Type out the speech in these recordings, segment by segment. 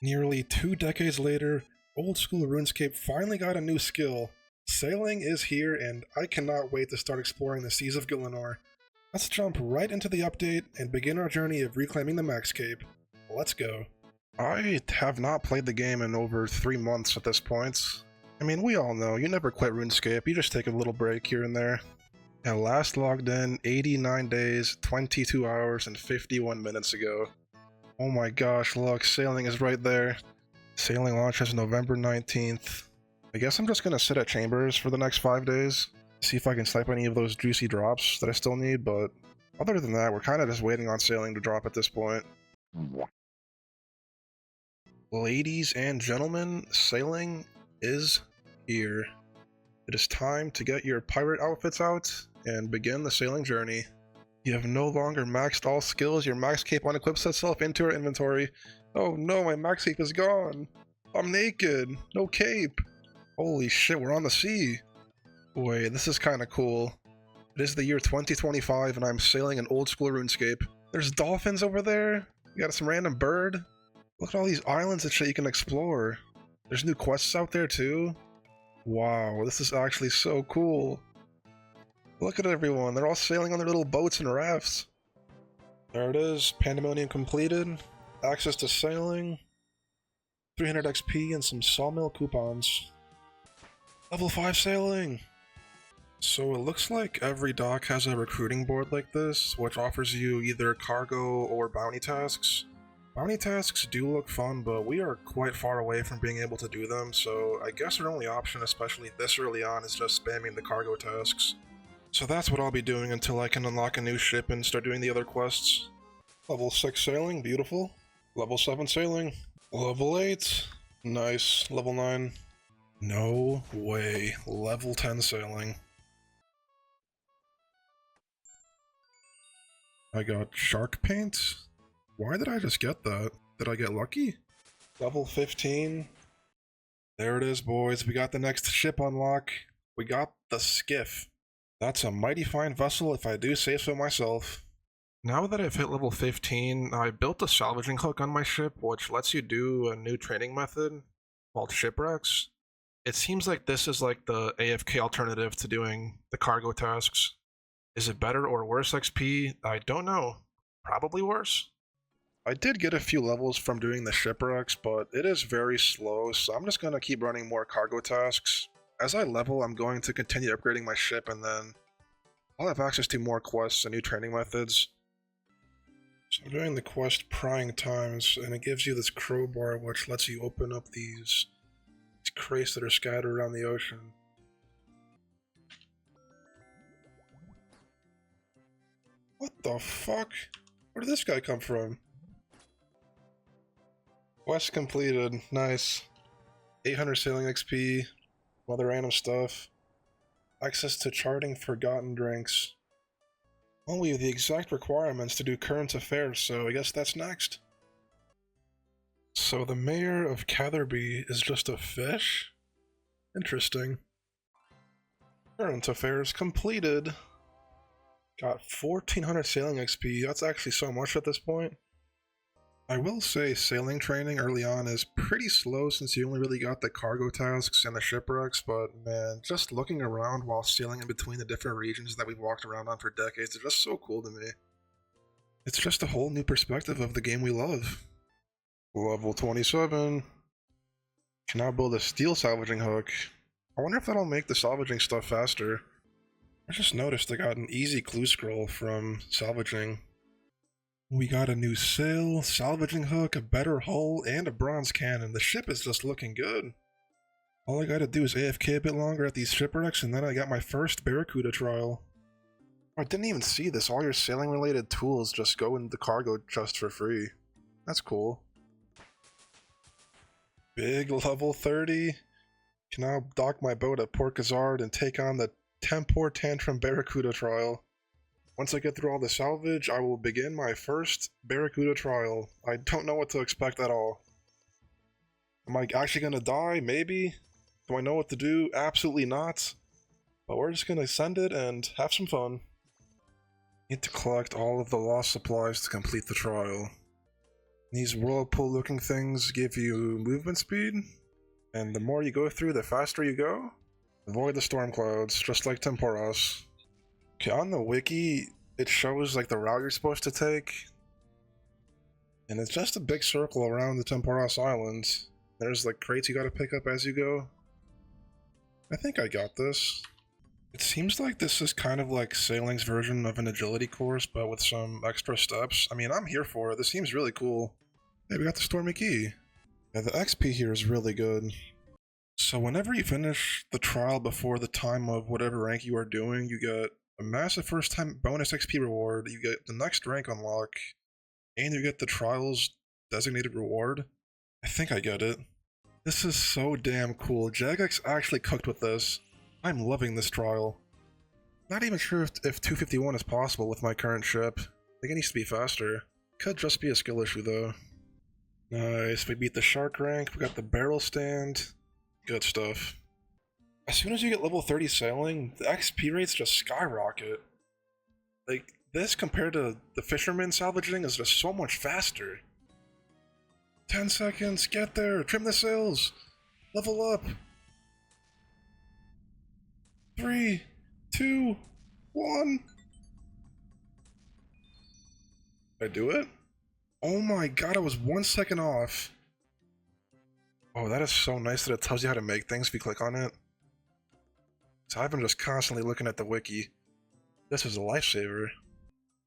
Nearly 2 decades later, old school RuneScape finally got a new skill. Sailing is here, and I cannot wait to start exploring the seas of Gielinor. Let's jump right into the update and begin our journey of reclaiming the Maxcape. Let's go. I have not played the game in over 3 months at this point. I mean, we all know, you never quit RuneScape, you just take a little break here and there. I last logged in 89 days, 22 hours, and 51 minutes ago. Oh my gosh, look, sailing is right there. Sailing launches November 19th. I guess I'm just gonna sit at Chambers for the next 5 days, see if I can snipe any of those juicy drops that I still need, but other than that, we're kind of just waiting on sailing to drop at this point. Ladies and gentlemen, sailing is here. It is time to get your pirate outfits out and begin the sailing journey. You have no longer maxed all skills, your max cape unequips itself into your inventory. Oh no, my max cape is gone! I'm naked! No cape! Holy shit, we're on the sea! Wait, this is kinda cool. It is the year 2025 and I'm sailing an old school RuneScape. There's dolphins over there, you got some random bird. Look at all these islands and shit you can explore. There's new quests out there too. Wow, this is actually so cool. Look at everyone, they're all sailing on their little boats and rafts. There it is, Pandemonium completed. Access to sailing. 300 XP and some sawmill coupons. Level 5 sailing! So it looks like every dock has a recruiting board like this, which offers you either cargo or bounty tasks. Bounty tasks do look fun, but we are quite far away from being able to do them, so I guess our only option, especially this early on, is just spamming the cargo tasks. So that's what I'll be doing until I can unlock a new ship and start doing the other quests. Level 6 sailing, beautiful. Level 7 sailing. Level 8, nice. Level 9. No way. Level 10 sailing. I got shark paint? Why did I just get that? Did I get lucky? Level 15. There it is, boys. We got the next ship unlock. We got the skiff. That's a mighty fine vessel if I do say so myself. Now that I've hit level 15, I built a salvaging hook on my ship, which lets you do a new training method called shipwrecks. It seems like this is like the AFK alternative to doing the cargo tasks. Is it better or worse XP? I don't know. Probably worse. I did get a few levels from doing the shipwrecks, but it is very slow, so I'm just gonna keep running more cargo tasks. As I level, I'm going to continue upgrading my ship, and then I'll have access to more quests and new training methods. So I'm doing the quest Prying Times, and it gives you this crowbar which lets you open up these crates that are scattered around the ocean. What the fuck? Where did this guy come from? Quest completed. Nice. 800 sailing XP. Other random stuff. Access to charting forgotten drinks. Well, we have the exact requirements to do current affairs, so I guess that's next. So the mayor of Catherby is just a fish? Interesting. Current affairs completed. Got 1400 sailing XP, that's actually so much at this point. I will say sailing training early on is pretty slow since you only really got the cargo tasks and the shipwrecks, but man, just looking around while sailing in between the different regions that we've walked around on for decades is just so cool to me. It's just a whole new perspective of the game we love. Level 27. Can now build a steel salvaging hook. I wonder if that'll make the salvaging stuff faster. I just noticed I got an easy clue scroll from salvaging. We got a new sail, salvaging hook, a better hull, and a bronze cannon. The ship is just looking good. All I gotta do is AFK a bit longer at these shipwrecks, and then I got my first Barracuda trial. I didn't even see this. All your sailing related tools just go in the cargo chest for free. That's cool. Big level 30. Can now dock my boat at Port Gazard and take on the Tempor Tantrum Barracuda trial. Once I get through all the salvage, I will begin my first Barracuda trial. I don't know what to expect at all. Am I actually gonna die? Maybe? Do I know what to do? Absolutely not. But we're just gonna send it and have some fun. Need to collect all of the lost supplies to complete the trial. These whirlpool looking things give you movement speed, and the more you go through, the faster you go. Avoid the storm clouds, just like Temporos. Okay, on the wiki, it shows like the route you're supposed to take, and it's just a big circle around the Temporos Island. There's like crates you gotta pick up as you go. I think I got this. It seems like this is kind of like sailing's version of an agility course, but with some extra steps. I mean, I'm here for it. This seems really cool. Hey, we got the Stormy Key. Yeah, the XP here is really good. So whenever you finish the trial before the time of whatever rank you are doing, you get a massive first time bonus XP reward, you get the next rank unlock, and you get the trial's designated reward. I think I get it. This is so damn cool. Jagex actually cooked with this. I'm loving this trial. Not even sure if 251 is possible with my current ship. I think it needs to be faster. Could just be a skill issue though. Nice, we beat the shark rank, we got the barrel stand. Good stuff. As soon as you get level 30 sailing, the XP rates just skyrocket. Like, this compared to the fisherman salvaging is just so much faster. 10 seconds, get there, trim the sails, level up. 3, 2, 1. Did I do it? Oh my god, I was 1 second off. Oh, that is so nice that it tells you how to make things if you click on it. So I've been just constantly looking at the wiki. This is a lifesaver.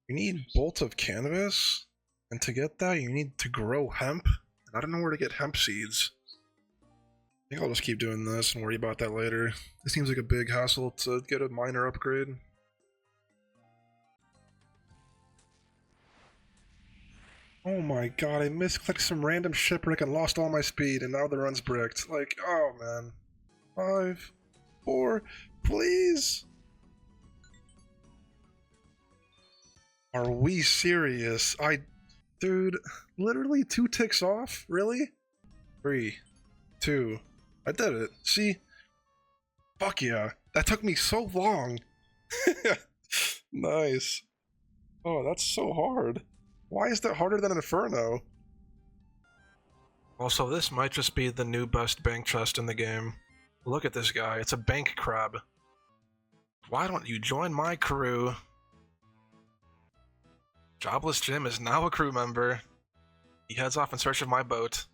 You need bolts of canvas, and to get that you need to grow hemp. And I don't know where to get hemp seeds. I think I'll just keep doing this and worry about that later. It seems like a big hassle to get a minor upgrade. Oh my god, I misclicked some random shipwreck and lost all my speed, and now the run's bricked. Like, oh man. 5, 4, please? Are we serious? Dude, literally 2 ticks off? Really? 3, 2, I did it. See? Fuck yeah. That took me so long. Nice. Oh, that's so hard. Why is that harder than Inferno? Also, this might just be the new best bank chest in the game. Look at this guy, it's a bank crab. Why don't you join my crew? Jobless Jim is now a crew member. He heads off in search of my boat.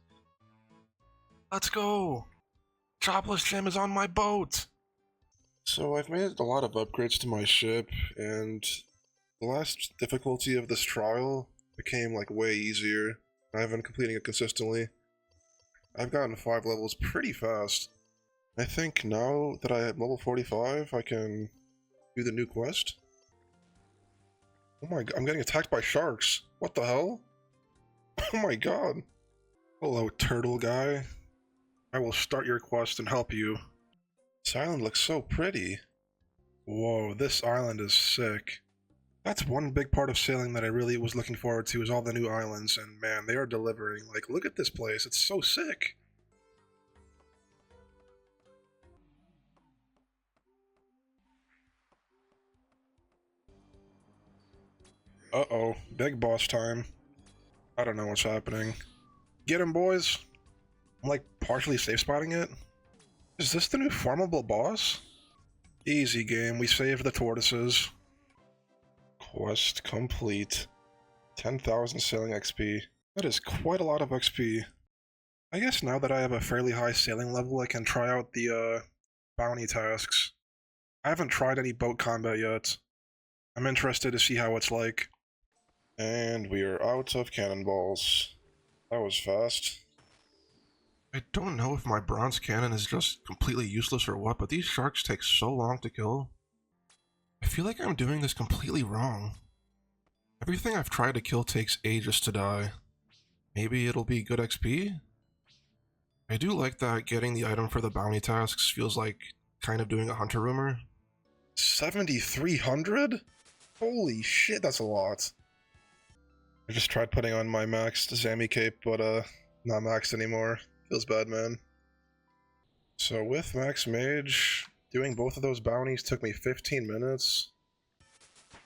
Let's go! Jobless Jim is on my boat! So I've made a lot of upgrades to my ship, and the last difficulty of this trial became like way easier. I've been completing it consistently. I've gotten 5 levels pretty fast. I think now that I have level 45, I can do the new quest. Oh my god, I'm getting attacked by sharks. What the hell? Oh my god. Hello, turtle guy. I will start your quest and help you. This island looks so pretty. Whoa, this island is sick. That's one big part of sailing that I really was looking forward to, is all the new islands, and man, they are delivering. Like, look at this place, it's so sick. Uh-oh, big boss time. I don't know what's happening. Get him, boys! I'm like partially safe spotting it. Is this the new farmable boss? Easy game, we saved the tortoises. Quest complete. 10,000 sailing XP. That is quite a lot of XP. I guess now that I have a fairly high sailing level, I can try out the bounty tasks. I haven't tried any boat combat yet. I'm interested to see how it's like. And we are out of cannonballs. That was fast. I don't know if my bronze cannon is just completely useless or what, but these sharks take so long to kill. I feel like I'm doing this completely wrong. Everything I've tried to kill takes ages to die. Maybe it'll be good XP? I do like that getting the item for the bounty tasks feels like kind of doing a hunter rumor. 7,300? Holy shit, that's a lot. I just tried putting on my maxed Zami cape, but not maxed anymore. Feels bad, man. So with Max Mage, doing both of those bounties took me 15 minutes.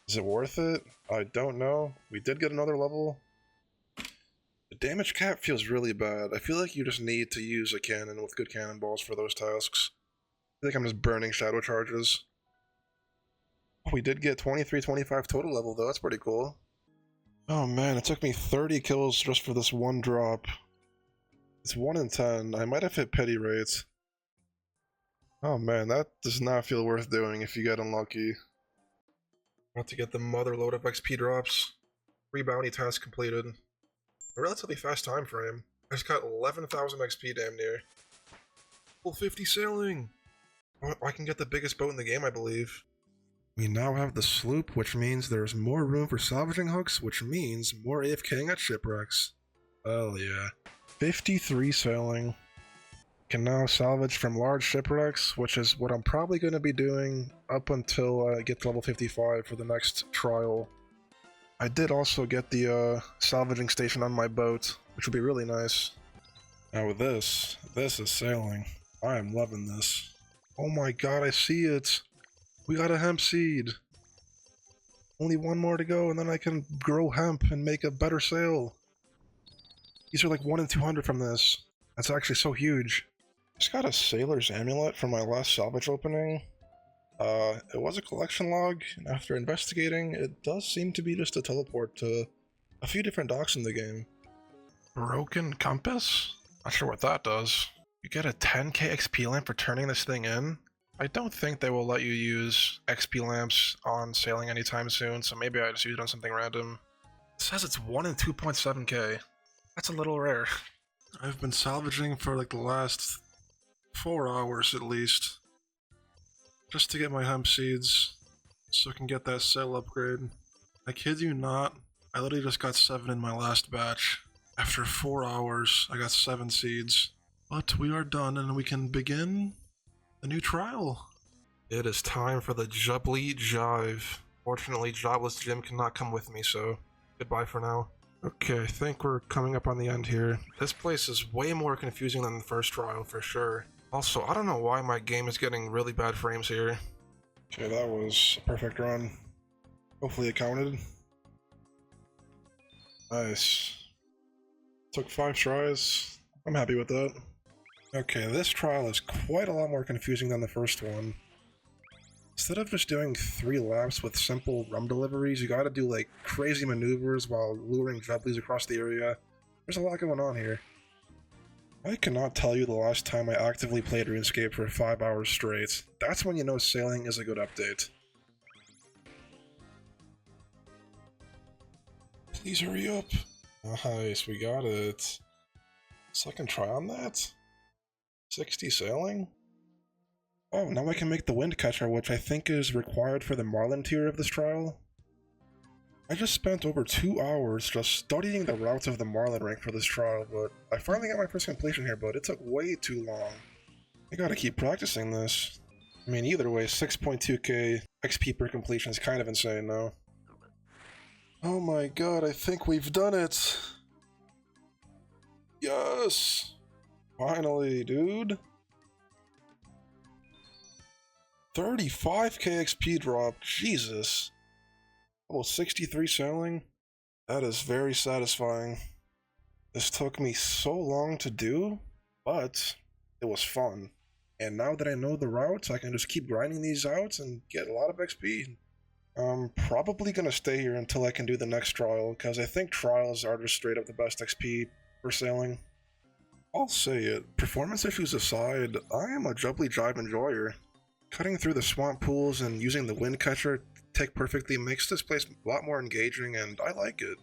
Is it worth it? I don't know. We did get another level. The damage cap feels really bad. I feel like you just need to use a cannon with good cannonballs for those tasks. I think I'm just burning shadow charges. Oh, we did get 23-25 total level though, that's pretty cool. Oh man, it took me 30 kills just for this one drop. It's 1 in 10. I might have hit pity rates. Oh man, that does not feel worth doing if you get unlucky. About to get the mother load of XP drops. 3 bounty tasks completed. A relatively fast time frame. I just got 11,000 XP damn near. Full 50 sailing! Oh, I can get the biggest boat in the game, I believe. We now have the sloop, which means there's more room for salvaging hooks, which means more AFKing at shipwrecks. Hell yeah. 53 sailing. Can now salvage from large shipwrecks, which is what I'm probably going to be doing up until I get to level 55 for the next trial. I did also get the salvaging station on my boat, which would be really nice. Now with this is sailing. I am loving this. Oh my god, I see it! We got a hemp seed! Only one more to go and then I can grow hemp and make a better sail. These are like 1 in 200 from this. That's actually so huge. Just got a sailor's amulet from my last salvage opening. It was a collection log, and after investigating, it does seem to be just a teleport to a few different docks in the game. Broken compass? Not sure what that does. You get a 10k XP lamp for turning this thing in? I don't think they will let you use XP lamps on sailing anytime soon, so maybe I just use it on something random. It says it's 1 in 2.7k. That's a little rare. I've been salvaging for like the last 4 hours at least. Just to get my hemp seeds, so I can get that sail upgrade. I kid you not, I literally just got 7 in my last batch. After 4 hours, I got 7 seeds. But we are done and we can begin the new trial. It is time for the Jubbly Jive. Fortunately, Jobless Jim cannot come with me, so goodbye for now. Okay, I think we're coming up on the end here. This place is way more confusing than the first trial, for sure. Also, I don't know why my game is getting really bad frames here. Okay, that was a perfect run. Hopefully it counted. Nice. Took 5 tries. I'm happy with that. Okay, this trial is quite a lot more confusing than the first one. Instead of just doing 3 laps with simple rum deliveries, you gotta do like crazy maneuvers while luring jubblies across the area. There's a lot going on here. I cannot tell you the last time I actively played RuneScape for 5 hours straight. That's when you know sailing is a good update. Please hurry up. Nice, we got it. Second try on that? 60 sailing? Oh, now I can make the wind catcher, which I think is required for the Marlin tier of this trial. I just spent over 2 hours just studying the routes of the Marlin rank for this trial, but I finally got my first completion here, but it took way too long. I gotta keep practicing this. I mean, either way, 6.2k XP per completion is kind of insane now. Oh my god, I think we've done it! Yes! Finally, dude! 35k XP drop, Jesus! Level 63 sailing? That is very satisfying. This took me so long to do, but it was fun. And now that I know the routes, I can just keep grinding these out and get a lot of XP. I'm probably gonna stay here until I can do the next trial, because I think trials are just straight up the best XP for sailing. I'll say it, performance issues aside, I am a Jubbly Jive enjoyer. Cutting through the swamp pools and using the wind catcher tick perfectly makes this place a lot more engaging, and I like it.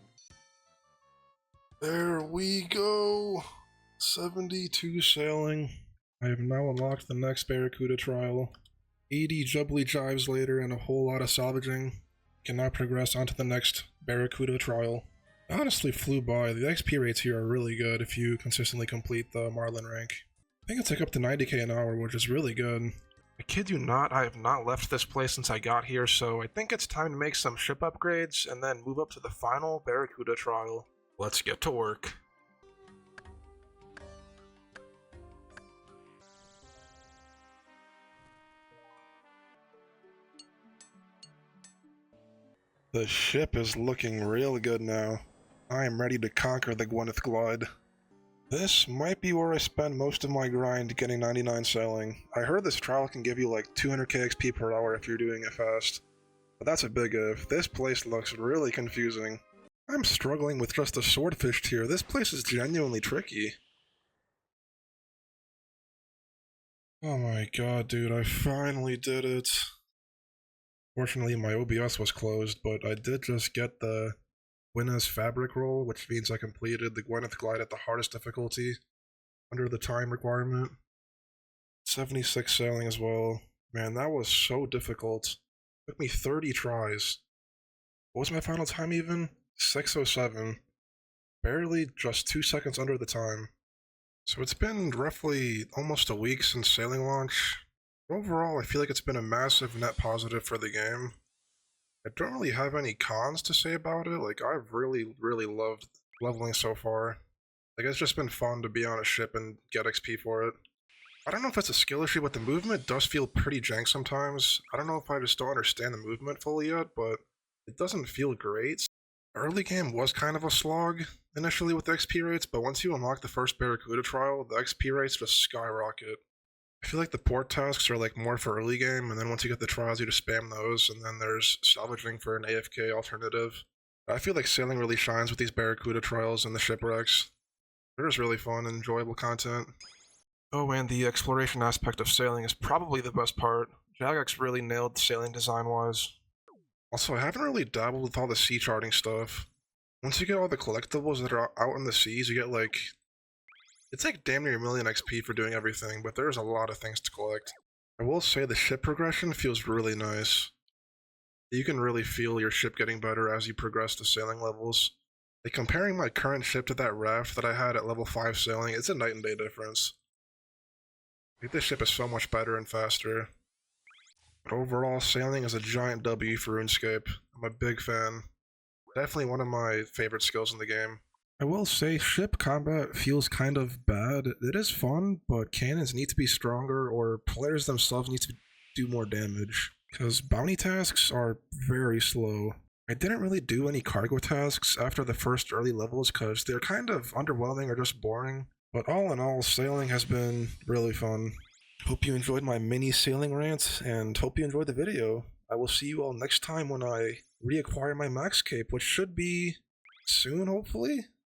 There we go! 72 sailing. I have now unlocked the next Barracuda trial. 80 Jubbly Jives later and a whole lot of salvaging. Can now progress onto the next Barracuda trial. It honestly flew by. The XP rates here are really good if you consistently complete the Marlin rank. I think it took up to 90k an hour, which is really good. I kid you not, I have not left this place since I got here, so I think it's time to make some ship upgrades and then move up to the final Barracuda trial. Let's get to work. The ship is looking real good now. I am ready to conquer the Gwyneth Glide. This might be where I spend most of my grind getting 99 sailing. I heard this trial can give you like 200k XP per hour if you're doing it fast. But that's a big if. This place looks really confusing. I'm struggling with just the swordfish tier. This place is genuinely tricky. Oh my god, dude, I finally did it. Fortunately, my OBS was closed, but I did just get the Winna's fabric roll, which means I completed the Gwyneth Glide at the hardest difficulty under the time requirement. 76 sailing as well. Man, that was so difficult. Took me 30 tries. What was my final time even? 6:07. Barely just 2 seconds under the time. So it's been roughly almost a week since sailing launch. Overall, I feel like it's been a massive net positive for the game. I don't really have any cons to say about it. Like, I've really loved leveling so far. Like, it's just been fun to be on a ship and get XP for it. I don't know if it's a skill issue, but the movement does feel pretty jank sometimes. I don't know if I just don't understand the movement fully yet, but it doesn't feel great. Early game was kind of a slog initially with XP rates, but once you unlock the first Barracuda trial, the XP rates just skyrocket. I feel like the port tasks are like more for early game, and then once you get the trials, you just spam those, and then there's salvaging for an AFK alternative. I feel like sailing really shines with these Barracuda trials and the shipwrecks. They're just really fun and enjoyable content. Oh, and the exploration aspect of sailing is probably the best part. Jagex really nailed the sailing design-wise. Also, I haven't really dabbled with all the sea charting stuff. Once you get all the collectibles that are out in the seas, you get like... It's like damn near a million XP for doing everything, but there's a lot of things to collect. I will say the ship progression feels really nice. You can really feel your ship getting better as you progress the sailing levels. Like comparing my current ship to that raft that I had at level 5 sailing, it's a night and day difference. Like, this ship is so much better and faster. But overall, sailing is a giant W for RuneScape. I'm a big fan. Definitely one of my favorite skills in the game. I will say, ship combat feels kind of bad. It is fun, but cannons need to be stronger, or players themselves need to do more damage. Because bounty tasks are very slow. I didn't really do any cargo tasks after the first early levels because they're kind of underwhelming or just boring. But all in all, sailing has been really fun. Hope you enjoyed my mini sailing rant, and hope you enjoyed the video. I will see you all next time when I reacquire my max cape, which should be soon, hopefully?